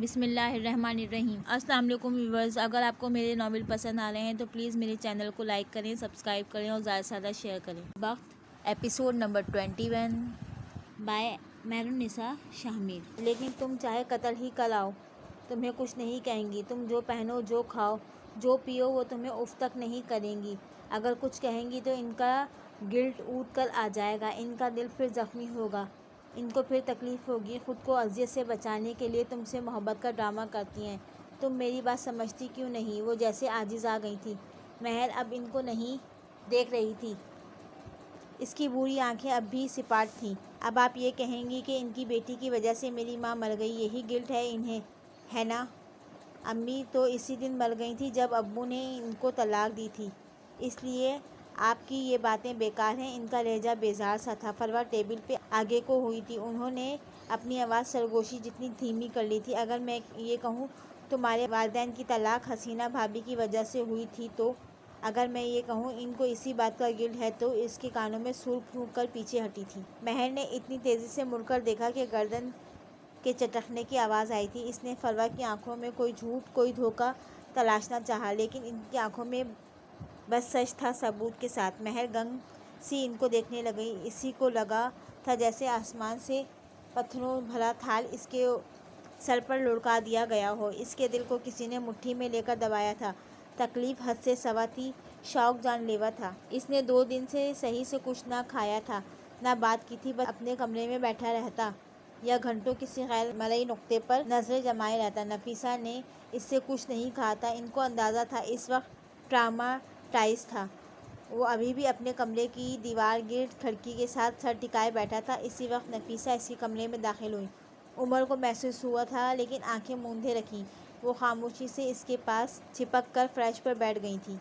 بسم اللہ الرحمن الرحیم۔ السلام علیکم ویورز، اگر آپ کو میرے ناول پسند آ رہے ہیں تو پلیز میرے چینل کو لائک کریں، سبسکرائب کریں اور زیادہ سے زیادہ شیئر کریں۔ وقت ایپیسوڈ نمبر 21 بائے مہرالنساء شاہ میر۔ لیکن تم چاہے قتل ہی کراؤ، تمہیں کچھ نہیں کہیں گی۔ تم جو پہنو، جو کھاؤ، جو پیو، وہ تمہیں اف تک نہیں کریں گی۔ اگر کچھ کہیں گی تو ان کا گلٹ اٹھ کر آ جائے گا، ان کا دل پھر زخمی ہوگا، ان کو پھر تکلیف ہوگی۔ خود کو اذیت سے بچانے کے لیے تم سے محبت کا ڈرامہ کرتی ہیں۔ تم میری بات سمجھتی کیوں نہیں؟ وہ جیسے عاجز آ گئی تھی۔ مہر اب ان کو نہیں دیکھ رہی تھی، اس کی بری آنکھیں اب بھی سپاٹ تھیں۔ اب آپ یہ کہیں گی کہ ان کی بیٹی کی وجہ سے میری ماں مر گئی، یہی گلٹ ہے انہیں، ہے نا؟ امی تو اسی دن مر گئی تھی جب ابو نے ان کو طلاق دی تھی، اس لیے آپ کی یہ باتیں بیکار ہیں۔ ان کا لہجہ بیزار سا تھا۔ فروہ ٹیبل پہ آگے کو ہوئی تھی، انہوں نے اپنی آواز سرگوشی جتنی دھیمی کر لی تھی۔ اگر میں یہ کہوں تمہارے والدین کی طلاق حسینہ بھابی کی وجہ سے ہوئی تھی تو، اگر میں یہ کہوں ان کو اسی بات کا گلٹ ہے تو، اس کے کانوں میں سور پھونک کر پیچھے ہٹی تھی۔ مہر نے اتنی تیزی سے مڑ کر دیکھا کہ گردن کے چٹکنے کی آواز آئی تھی۔ اس نے فروہ کی آنکھوں میں کوئی جھوٹ، کوئی دھوکہ تلاشنا چاہا، لیکن ان کی آنکھوں میں بس سچ تھا، ثبوت کے ساتھ۔ مہر گنگ سی ان کو دیکھنے لگی۔ اسی کو لگا تھا جیسے آسمان سے پتھروں بھرا تھال اس کے سر پر لڑکا دیا گیا ہو، اس کے دل کو کسی نے مٹھی میں لے کر دبایا تھا۔ تکلیف حد سے سوا تھی، شوق جان لیوا تھا۔ اس نے 2 دن سے صحیح سے کچھ نہ کھایا تھا، نہ بات کی تھی، بس اپنے کمرے میں بیٹھا رہتا یا گھنٹوں کسی غیر مرئی نقطے پر نظریں جمائے رہتا۔ نفیسہ نے اس سے کچھ نہیں کہا تھا، ان کو اندازہ تھا اس وقت ٹراما تھا۔ وہ ابھی بھی اپنے کمرے کی دیوار گرد کھڑکی کے ساتھ سر ٹکائے بیٹھا تھا۔ اسی وقت نفیسہ اسی کمرے میں داخل ہوئی۔ عمر کو محسوس ہوا تھا، لیکن آنکھیں موندے رکھی۔ وہ خاموشی سے اس کے پاس چپک کر فرش پر بیٹھ گئی تھی۔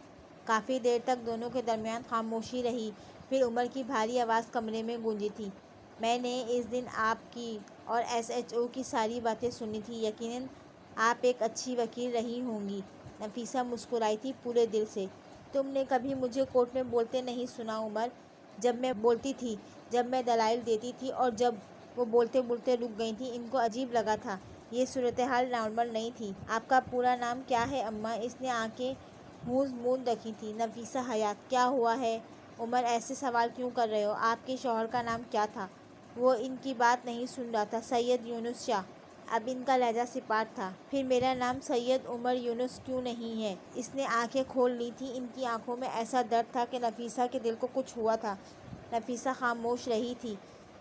کافی دیر تک دونوں کے درمیان خاموشی رہی، پھر عمر کی بھاری آواز کمرے میں گونجی تھی۔ میں نے اس دن آپ کی اور ایس ایچ او کی ساری باتیں سنی تھیں، یقیناً آپ ایک اچھی وکیل رہی ہوں گی۔ نفیسہ مسکرائی تھی پورے دل سے۔ تم نے کبھی مجھے کورٹ میں بولتے نہیں سنا عمر، جب میں بولتی تھی، جب میں دلائل دیتی تھی اور جب وہ بولتے بولتے رک گئی تھیں۔ ان کو عجیب لگا تھا، یہ صورتحال نارمل نہیں تھی۔ آپ کا پورا نام کیا ہے اماں؟ اس نے آنکھیں گونج موند رکھی تھیں۔ نفیسہ حیات۔ کیا ہوا ہے عمر، ایسے سوال کیوں کر رہے ہو؟ آپ کے شوہر کا نام کیا تھا؟ وہ ان کی بات نہیں سن رہا تھا۔ سید یونس شاہ۔ اب ان کا لہجہ سپاٹ تھا۔ پھر میرا نام سید عمر یونس کیوں نہیں ہے؟ اس نے آنکھیں کھول لی تھیں۔ ان کی آنکھوں میں ایسا درد تھا کہ نفیسہ کے دل کو کچھ ہوا تھا۔ نفیسہ خاموش رہی تھی،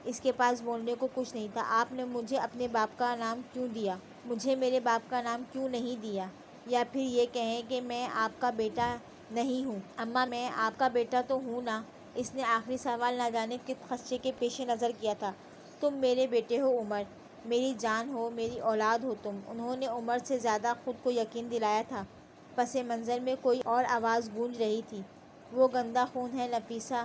اس کے پاس بولنے کو کچھ نہیں تھا۔ آپ نے مجھے اپنے باپ کا نام کیوں دیا؟ مجھے میرے باپ کا نام کیوں نہیں دیا؟ یا پھر یہ کہیں کہ میں آپ کا بیٹا نہیں ہوں؟ اماں میں آپ کا بیٹا تو ہوں نا؟ اس نے آخری سوال نہ جانے کس خدشے کے پیش نظر کیا تھا۔ تم میرے بیٹے ہو عمر، میری جان ہو، میری اولاد ہو تم۔ انہوں نے عمر سے زیادہ خود کو یقین دلایا تھا۔ پس منظر میں کوئی اور آواز گونج رہی تھی۔ وہ گندا خون ہے نفیسہ،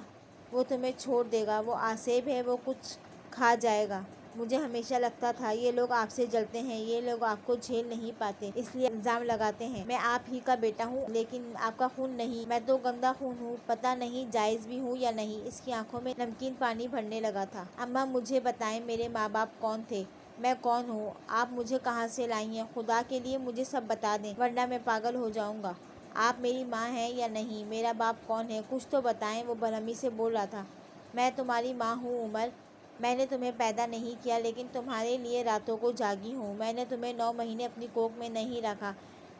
وہ تمہیں چھوڑ دے گا، وہ عصیب ہے، وہ کچھ کھا جائے گا۔ مجھے ہمیشہ لگتا تھا یہ لوگ آپ سے جلتے ہیں، یہ لوگ آپ کو جھیل نہیں پاتے، اس لیے الزام لگاتے ہیں۔ میں آپ ہی کا بیٹا ہوں، لیکن آپ کا خون نہیں۔ میں تو گندا خون ہوں، پتہ نہیں جائز بھی ہوں یا نہیں۔ اس کی آنکھوں میں نمکین پانی بھرنے لگا تھا۔ اماں مجھے بتائیں، میرے ماں باپ کون تھے؟ میں کون ہوں؟ آپ مجھے کہاں سے لائی ہیں؟ خدا کے لیے مجھے سب بتا دیں، ورنہ میں پاگل ہو جاؤں گا۔ آپ میری ماں ہیں یا نہیں؟ میرا باپ کون ہے؟ کچھ تو بتائیں۔ وہ برہمی سے بول رہا تھا۔ میں تمہاری ماں ہوں عمر، میں نے تمہیں پیدا نہیں کیا، لیکن تمہارے لیے راتوں کو جاگی ہوں۔ میں نے تمہیں 9 مہینے اپنی کوکھ میں نہیں رکھا،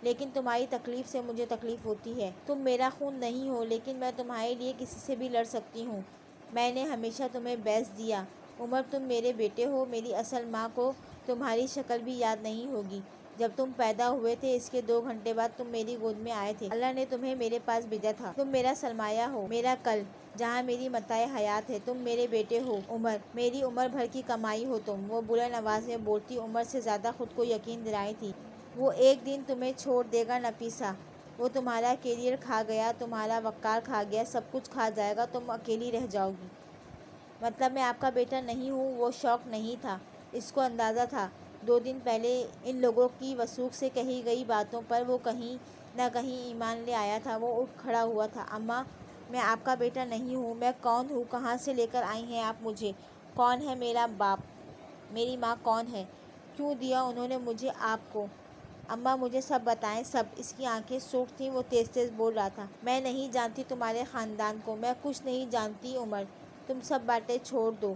لیکن تمہاری تکلیف سے مجھے تکلیف ہوتی ہے۔ تم میرا خون نہیں ہو، لیکن میں تمہارے لیے کسی سے بھی لڑ سکتی ہوں۔ میں نے ہمیشہ تمہیں بیچ دیا عمر، تم میرے بیٹے ہو۔ میری اصل ماں کو تمہاری شکل بھی یاد نہیں ہوگی۔ جب تم پیدا ہوئے تھے، اس کے 2 گھنٹے بعد تم میری گود میں آئے تھے۔ اللہ نے تمہیں میرے پاس بھیجا تھا۔ تم میرا سرمایہ ہو، میرا کل، جہاں میری متاع حیات ہے۔ تم میرے بیٹے ہو عمر، میری عمر بھر کی کمائی ہو تم۔ وہ بلند آواز میں بولتی عمر سے زیادہ خود کو یقین دلائی تھی۔ وہ ایک دن تمہیں چھوڑ دے گا نفیسہ، وہ تمہارا کیریئر کھا گیا، تمہارا وقار کھا گیا، سب کچھ کھا جائے گا، تم اکیلی رہ جاؤ گی۔ مطلب میں آپ کا بیٹا نہیں ہوں؟ وہ شوق نہیں تھا، اس کو اندازہ تھا۔ 2 دن پہلے ان لوگوں کی وثوق سے کہی گئی باتوں پر وہ کہیں نہ کہیں ایمان لے آیا تھا۔ وہ اٹھ کھڑا ہوا تھا۔ اماں میں آپ کا بیٹا نہیں ہوں۔ میں کون ہوں؟ کہاں سے لے کر آئی ہیں آپ مجھے؟ کون ہے میرا باپ؟ میری ماں کون ہے؟ کیوں دیا انہوں نے مجھے آپ کو؟ اماں مجھے سب بتائیں، سب۔ اس کی آنکھیں سرخ تھیں، وہ تیز تیز بول رہا تھا۔ میں نہیں جانتی تمہارے خاندان کو، میں کچھ نہیں جانتی عمر، تم سب باتیں چھوڑ دو،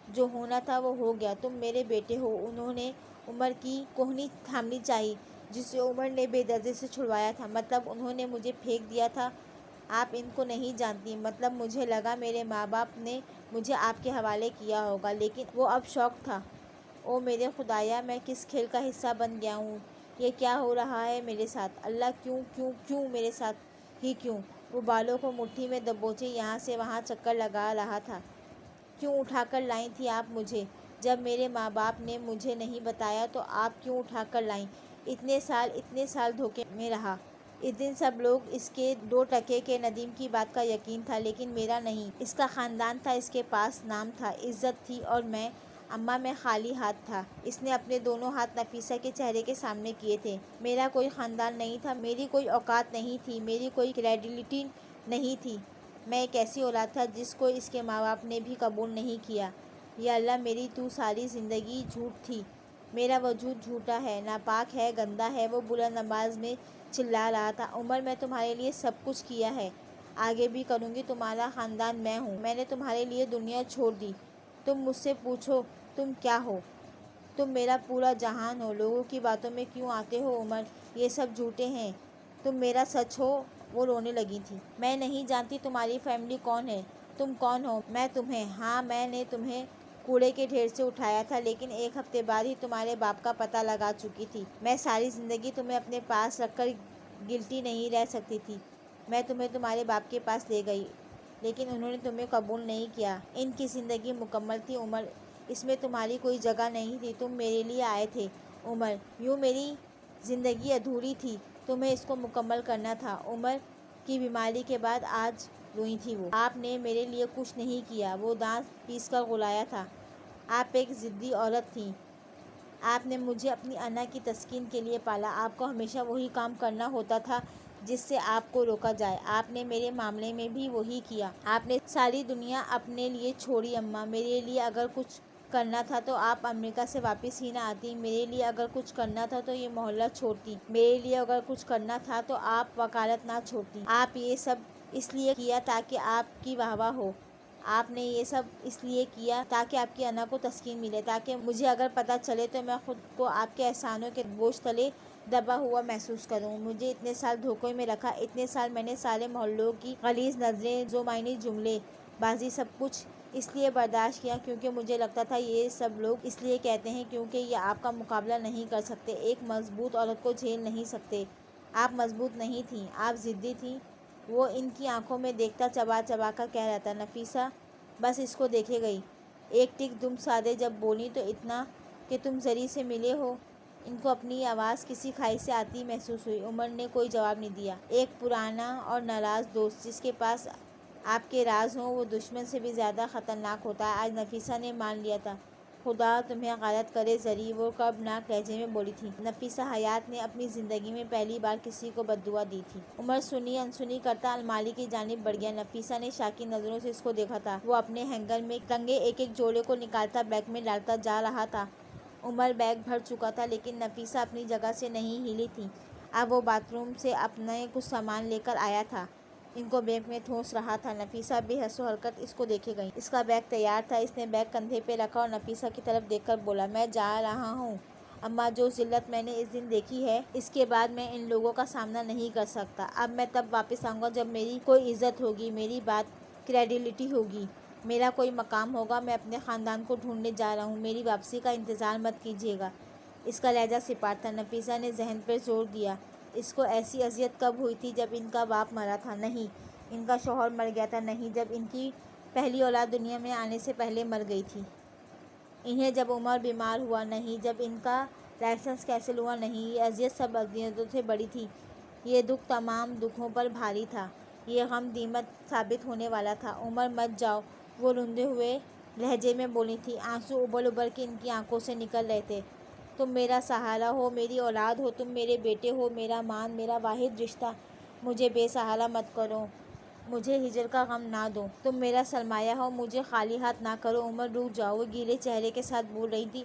جو ہونا تھا وہ ہو گیا، تم میرے بیٹے ہو۔ انہوں نے عمر کی کوہنی تھامنی چاہی جسے عمر نے بے دردی سے چھڑوایا تھا۔ مطلب انہوں نے مجھے پھینک دیا تھا؟ آپ ان کو نہیں جانتی۔ مطلب مجھے لگا میرے ماں باپ نے مجھے آپ کے حوالے کیا ہوگا، لیکن وہ اب شوق تھا۔ او میرے خدایا، میں کس کھیل کا حصہ بن گیا ہوں؟ یہ کیا ہو رہا ہے میرے ساتھ؟ اللہ کیوں کیوں کیوں میرے ساتھ ہی کیوں؟ وہ بالوں کو مٹھی میں دبوچے یہاں سے وہاں چکر لگا رہا تھا۔ کیوں اٹھا کر لائی تھی آپ مجھے؟ جب میرے ماں باپ نے مجھے نہیں بتایا تو آپ کیوں اٹھا کر لائیں؟ اتنے سال دھوکے میں رہا۔ اس دن سب لوگ اس کے 2 ٹکے کے ندیم کی بات کا یقین تھا، لیکن میرا نہیں۔ اس کا خاندان تھا، اس کے پاس نام تھا، عزت تھی، اور میں، اماں، میں خالی ہاتھ تھا۔ اس نے اپنے دونوں ہاتھ نفیسہ کے چہرے کے سامنے کیے تھے۔ میرا کوئی خاندان نہیں تھا، میری کوئی اوقات نہیں تھی، میری کوئی کریڈیبلٹی نہیں تھی۔ میں ایک ایسی اولاد تھا جس کو اس کے ماں باپ نے بھی قبول نہیں کیا۔ یا اللہ، میری تو ساری زندگی جھوٹ تھی۔ میرا وجود جھوٹا ہے، ناپاک ہے، گندا ہے۔ وہ بلند آواز میں چلا رہا تھا۔ عمر، میں تمہارے لیے سب کچھ کیا ہے، آگے بھی کروں گی۔ تمہارا خاندان میں ہوں، میں نے تمہارے لیے دنیا چھوڑ دی۔ تم مجھ سے پوچھو تم کیا ہو؟ تم میرا پورا جہان ہو۔ لوگوں کی باتوں میں کیوں آتے ہو عمر؟ یہ سب جھوٹے ہیں، تم میرا سچ ہو۔ وہ رونے لگی تھی۔ میں نہیں جانتی تمہاری فیملی کون ہے، تم کون ہو۔ میں تمہیں، ہاں میں نے تمہیں کوڑے کے ڈھیر سے اٹھایا تھا، لیکن 1 ہفتے بعد ہی تمہارے باپ کا پتہ لگا چکی تھی۔ میں ساری زندگی تمہیں اپنے پاس رکھ کر گلٹی نہیں رہ سکتی تھی۔ میں تمہیں تمہارے باپ کے پاس لے گئی، لیکن انہوں نے تمہیں قبول نہیں کیا۔ ان کی زندگی مکمل تھی عمر، اس میں تمہاری کوئی جگہ نہیں تھی۔ تم میرے لیے آئے تھے عمر، یوں میری زندگی ادھوری تھی، تمہیں اس کو مکمل کرنا تھا۔ عمر کی بیماری کے بعد آج روئی تھی وہ۔ آپ نے میرے لیے کچھ نہیں کیا، وہ دانت پیس کر رلایا تھا۔ آپ ایک ضدی عورت تھیں۔ آپ نے مجھے اپنی انا کی تسکین کے لیے پالا۔ آپ کو ہمیشہ وہی کام کرنا ہوتا تھا جس سے آپ کو روکا جائے۔ آپ نے میرے معاملے میں بھی وہی کیا۔ آپ نے ساری دنیا اپنے لیے چھوڑی اماں۔ میرے لیے اگر کچھ کرنا تھا تو آپ امریکہ سے واپس ہی نہ آتی۔ میرے لیے اگر کچھ کرنا تھا تو یہ محلہ چھوڑتی۔ میرے لیے اگر کچھ کرنا تھا تو آپ وکالت نہ چھوڑتی۔ آپ یہ سب اس لیے کیا تاکہ آپ کی واہ واہ ہو۔ آپ نے یہ سب اس لیے کیا تاکہ آپ کی انا کو تسکین ملے، تاکہ مجھے اگر پتہ چلے تو میں خود کو آپ کے احسانوں کے بوجھ تلے دبا ہوا محسوس کروں۔ مجھے اتنے سال دھوکے میں رکھا، اتنے سال میں نے سارے محلوں کی غلیظ نظریں، ذومعنی جملے بازی، سب کچھ اس لیے برداشت کیا کیونکہ مجھے لگتا تھا یہ سب لوگ اس لیے کہتے ہیں کیونکہ یہ آپ کا مقابلہ نہیں کر سکتے، ایک مضبوط عورت کو جھیل نہیں سکتے۔ آپ مضبوط نہیں تھیں، آپ ضدی تھیں۔ وہ ان کی آنکھوں میں دیکھتا چبا چبا کر کہہ رہا تھا، نفیسہ بس اس کو دیکھے گئی، ایک ٹک دم سادے جب بولی تو اتنا کہ تم زری سے ملے ہو۔ ان کو اپنی آواز کسی کھائی سے آتی محسوس ہوئی۔ عمر نے کوئی جواب نہیں دیا۔ ایک پرانا اور ناراض دوست جس کے پاس آپ کے راز ہوں وہ دشمن سے بھی زیادہ خطرناک ہوتا ہے، آج نفیسہ نے مان لیا تھا۔ خدا تمہیں غارت کرے زری، وہ کربناک لہجے میں بولی تھی۔ نفیسہ حیات نے اپنی زندگی میں پہلی بار کسی کو بد دعا دی تھی۔ عمر سنی انسنی کرتا الماری کی جانب بڑھ گیا۔ نفیسہ نے شاکین نظروں سے اس کو دیکھا تھا۔ وہ اپنے ہینگر میں ٹنگے ایک ایک جوڑے کو نکالتا بیگ میں ڈالتا جا رہا تھا۔ عمر بیگ بھر چکا تھا، لیکن نفیسہ اپنی جگہ سے نہیں ہلی تھی۔ اب وہ باتھ روم سے اپنے کچھ سامان لے کر آیا تھا، ان کو بیگ میں ٹھونس رہا تھا۔ نفیسہ بے حس و حرکت اس کو دیکھے گئی۔ اس کا بیگ تیار تھا، اس نے بیگ کندھے پہ رکھا اور نفیسہ کی طرف دیکھ کر بولا، میں جا رہا ہوں اماں، جو ذلت میں نے اس دن دیکھی ہے اس کے بعد میں ان لوگوں کا سامنا نہیں کر سکتا۔ اب میں تب واپس آؤں گا جب میری کوئی عزت ہوگی، میری بات کریڈیبلٹی ہوگی، میرا کوئی مقام ہوگا۔ میں اپنے خاندان کو ڈھونڈنے جا رہا ہوں، میری واپسی کا انتظار مت کیجیے گا۔ اس کا لہجہ سپاٹ تھا۔ نفیسہ نے ذہن پر زور دیا، اس کو ایسی اذیت کب ہوئی تھی؟ جب ان کا باپ مرا تھا؟ نہیں، ان کا شوہر مر گیا تھا؟ نہیں، جب ان کی پہلی اولاد دنیا میں آنے سے پہلے مر گئی تھی؟ انہیں جب عمر بیمار ہوا؟ نہیں، جب ان کا لائسنس کینسل ہوا؟ نہیں، یہ اذیت سب اذیتوں سے بڑی تھی۔ یہ دکھ تمام دکھوں پر بھاری تھا، یہ غم دیمت ثابت ہونے والا تھا۔ عمر مت جاؤ، وہ روندے ہوئے لہجے میں بولی تھی۔ آنسو ابل ابل کے ان کی آنکھوں سے نکل رہے تھے۔ تم میرا سہارا ہو، میری اولاد ہو، تم میرے بیٹے ہو، میرا مان، میرا واحد رشتہ، مجھے بے سہارا مت کرو، مجھے ہجر کا غم نہ دو، تم میرا سرمایہ ہو، مجھے خالی ہاتھ نہ کرو۔ عمر رک جاؤ، وہ گیلے چہرے کے ساتھ بول رہی تھی۔